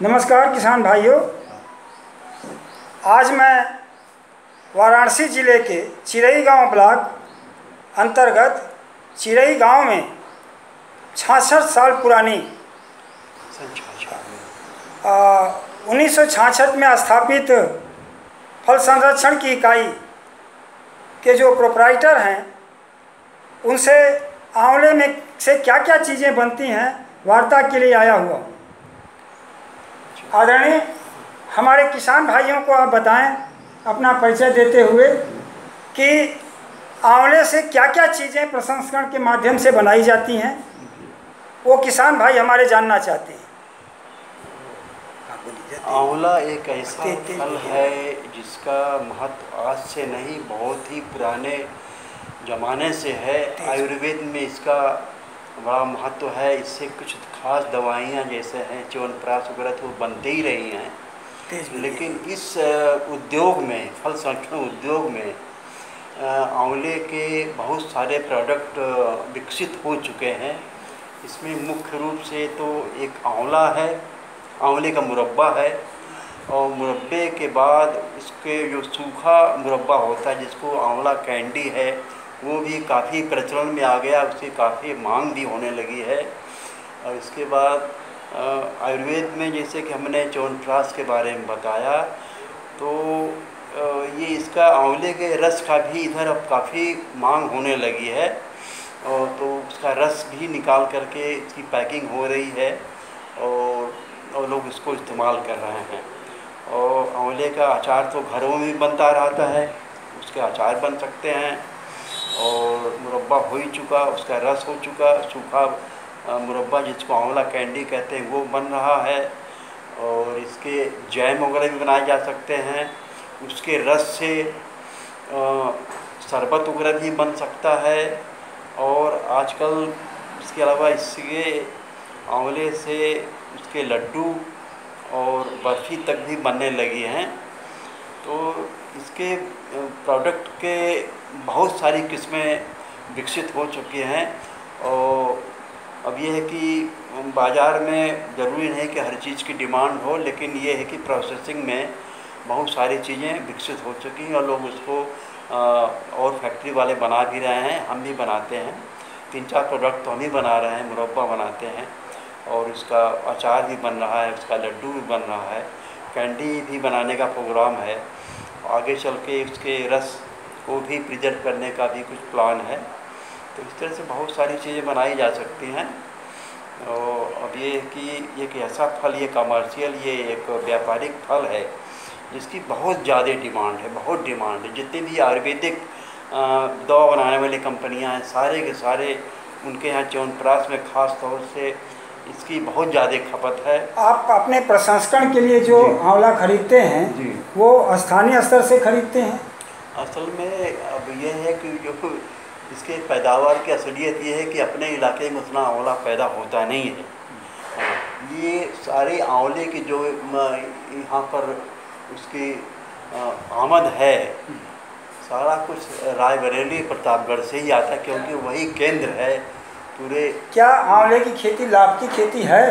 नमस्कार किसान भाइयों। आज मैं वाराणसी ज़िले के चिरई गांव ब्लॉक अंतर्गत चिरई गांव में 66 साल पुरानी 1966 में स्थापित फल संरक्षण की इकाई के जो प्रोप्राइटर हैं उनसे आंवले में से क्या क्या चीज़ें बनती हैं वार्ता के लिए आया हुआ। आदरणीय हमारे किसान भाइयों को आप बताएं अपना परिचय देते हुए कि आंवले से क्या क्या चीज़ें प्रसंस्करण के माध्यम से बनाई जाती हैं, वो किसान भाई हमारे जानना चाहते हैं। आंवला एक ऐसा फल है जिसका महत्व आज से नहीं बहुत ही पुराने ज़माने से है। आयुर्वेद में इसका बड़ा महत्व है। इससे कुछ खास दवाइयाँ जैसे हैं च्यवनप्राश वगैरह तो बनते ही रही हैं, लेकिन इस उद्योग में फल संरक्षण उद्योग में आंवले के बहुत सारे प्रोडक्ट विकसित हो चुके हैं। इसमें मुख्य रूप से तो एक आंवला है, आंवले का मुरब्बा है, और मुरब्बे के बाद इसके जो सूखा मुरब्बा होता है जिसको आंवला कैंडी है वो भी काफ़ी प्रचलन में आ गया, उसकी काफ़ी मांग भी होने लगी है। और इसके बाद आयुर्वेद में जैसे कि हमने च्यवनप्राश के बारे में बताया, तो ये इसका आंवले के रस का भी इधर अब काफ़ी मांग होने लगी है, और तो उसका रस भी निकाल करके इसकी पैकिंग हो रही है और लोग इसको इस्तेमाल कर रहे हैं। और आंवले का अचार तो घरों में भी बनता रहता है, उसके अचार बन सकते हैं, और मुरब्बा हो ही चुका, उसका रस हो चुका, सूखा मुरब्बा जिसको आंवला कैंडी कहते हैं वो बन रहा है, और इसके जैम वगैरह भी बनाए जा सकते हैं। उसके रस से शरबत वगैरह भी बन सकता है, और आजकल इसके अलावा इसके आंवले से उसके लड्डू और बर्फ़ी तक भी बनने लगी हैं। तो इसके प्रोडक्ट के बहुत सारी किस्में विकसित हो चुकी हैं, और अब ये है कि बाज़ार में ज़रूरी नहीं कि हर चीज़ की डिमांड हो, लेकिन ये है कि प्रोसेसिंग में बहुत सारी चीज़ें विकसित हो चुकी हैं और लोग उसको और फैक्ट्री वाले बना भी रहे हैं, हम भी बनाते हैं। 3-4 प्रोडक्ट तो हम ही बना रहे हैं, मुरब्बा बनाते हैं, और इसका अचार भी बन रहा है, उसका लड्डू भी बन रहा है, कैंडी भी बनाने का प्रोग्राम है। आगे चल के उसके रस को भी प्रिजर्व करने का भी कुछ प्लान है। तो इस तरह से बहुत सारी चीज़ें बनाई जा सकती हैं। और अब ये कि एक ऐसा फल, ये कमर्शियल, ये एक व्यापारिक फल है जिसकी बहुत ज़्यादा डिमांड है, बहुत डिमांड है। जितनी भी आयुर्वेदिक दवा बनाने वाली कंपनियां हैं सारे के सारे उनके यहाँ च्यवनप्राश में ख़ास तौर से इसकी बहुत ज़्यादा खपत है। आप अपने प्रसंस्करण के लिए जो आंवला खरीदते हैं जी, वो स्थानीय स्तर से खरीदते हैं? असल में अब ये है कि जो इसके पैदावार की असलियत ये है कि अपने इलाके में उतना आंवला पैदा होता नहीं है। ये सारे आंवले की जो यहाँ पर उसकी आमद है सारा कुछ रायबरेली प्रतापगढ़ से ही आता है, क्योंकि वही केंद्र है पूरे। क्या आंवले की खेती लाभ की खेती है?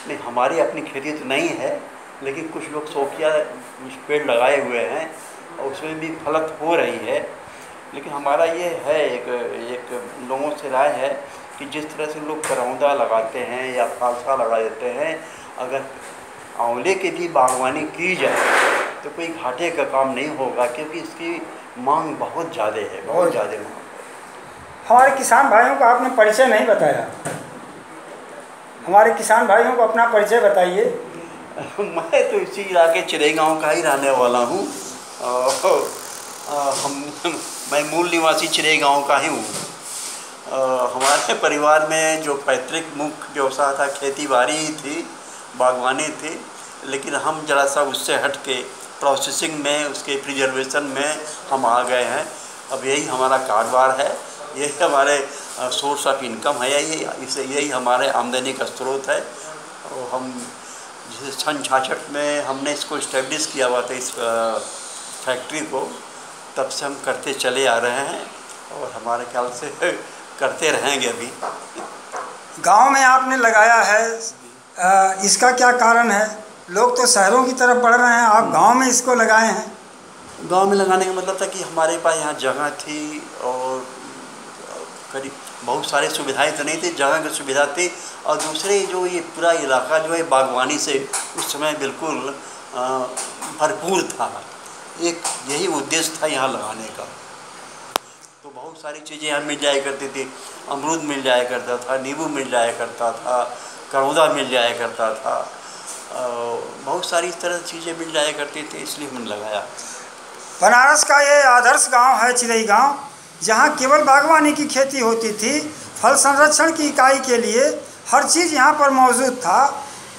नहीं, हमारी अपनी खेती तो नहीं है, लेकिन कुछ लोग शौकिया पेड़ लगाए हुए हैं और उसमें भी फलत हो रही है। लेकिन हमारा ये है एक लोगों से राय है कि जिस तरह से लोग करौंदा लगाते हैं या फालसा लगा देते हैं, अगर आंवले की भी बागवानी की जाए तो कोई घाटे का काम नहीं होगा, क्योंकि इसकी मांग बहुत ज़्यादा है, बहुत ज़्यादा मांग है। हमारे किसान भाइयों को आपने परिचय नहीं बताया, हमारे किसान भाइयों को अपना परिचय बताइए। मैं तो इसी इलाके चिरई गांव का ही रहने वाला हूँ। मैं मूल निवासी चिरई गांव का ही हूँ। हमारे परिवार में जो पैतृक मुख्य व्यवसाय था खेती बाड़ी ही थी, बागवानी थी, लेकिन हम जरा सा उससे हट के प्रोसेसिंग में, उसके प्रिजर्वेशन में हम आ गए हैं। अब यही हमारा कारोबार है, यही हमारे सोर्स ऑफ इनकम है, यही हमारे आमदनी का स्रोत है। और हम जैसे सन 66 में हमने इसको इस्टेब्लिश किया हुआ था इस फैक्ट्री को, तब से हम करते चले आ रहे हैं और हमारे ख्याल से करते रहेंगे। अभी गांव में आपने लगाया है इसका क्या कारण है? लोग तो शहरों की तरफ बढ़ रहे हैं, आप गांव में इसको लगाए हैं। गांव में लगाने का मतलब था कि हमारे पास यहाँ जगह थी और करीब बहुत सारी सुविधाएं तो नहीं थी, जगह की सुविधा थी, और दूसरे जो ये पूरा इलाका जो है बागवानी से उस समय बिल्कुल भरपूर था। एक यही उद्देश्य था यहाँ लगाने का। तो बहुत सारी चीज़ें यहाँ मिल जाया करती थी, अमरूद मिल जाया करता था, नींबू मिल जाया करता था, करौंदा मिल जाया करता था, बहुत सारी इस तरह चीज़ें मिल जाया करती थी, इसलिए हमने लगाया। बनारस का ये आदर्श गांव है चिरई गांव, जहां केवल बागवानी की खेती होती थी। फल संरक्षण की इकाई के लिए हर चीज़ यहां पर मौजूद था।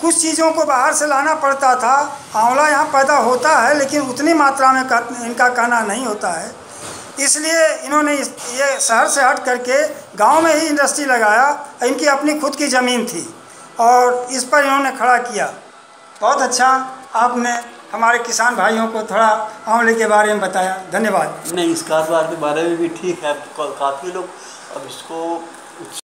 कुछ चीज़ों को बाहर से लाना पड़ता था। आंवला यहाँ पैदा होता है लेकिन उतनी मात्रा में इनका कहना नहीं होता है, इसलिए इन्होंने ये शहर से हट करके गांव में ही इंडस्ट्री लगाया। इनकी अपनी खुद की ज़मीन थी और इस पर इन्होंने खड़ा किया। बहुत अच्छा, आपने हमारे किसान भाइयों को थोड़ा आंवले के बारे में बताया, धन्यवाद। नहीं, इस कारोबार के बारे में भी ठीक है, काफ़ी लोग अब इसको